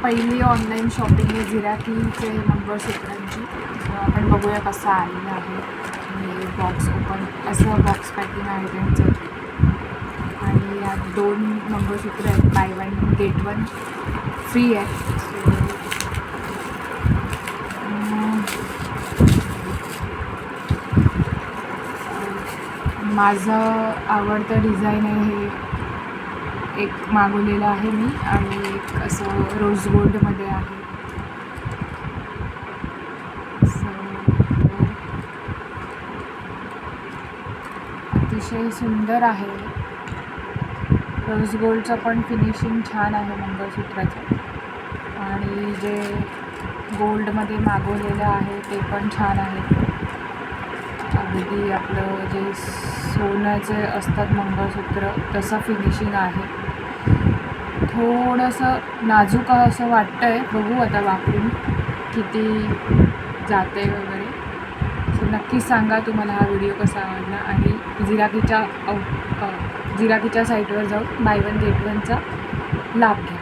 पहिली online shopping आहे झिराकीचे मंगळसूत्रांची. आपण बघूया कसं आलेलं आहे. आणि बॉक्स ओपन असं बॉक्स पॅकिंग आहे त्यांचं. आणि यात 2 मंगळसूत्र आहेत, बाय 1 गेट 1 फ्री आहे. माझं आवडतं डिझाईन आहे हे. एक मागवलेलं आहे मी आणि एक असं रोज गोल्डमध्ये आहे. अतिशय सुंदर आहे. रोज गोल्डचं पण फिनिशिंग छान आहे मंगळसूत्राचं. आणि जे गोल्डमध्ये मागवलेलं आहे ते पण छान आहे. अगदी आपलं जे सोन्याचे असतात मंगळसूत्र तसं फिनिशिंग आहे. थोडंसं नाजूक असं वाटतं आहे. बघू आता वापरून किती जातं आहे वगैरे. सो नक्कीच सांगा तुम्हाला हा व्हिडिओ कसा आवडला. आणि झिराकीच्या साईटवर जाऊन बाय 1 गेट 1चा लाभ घ्या.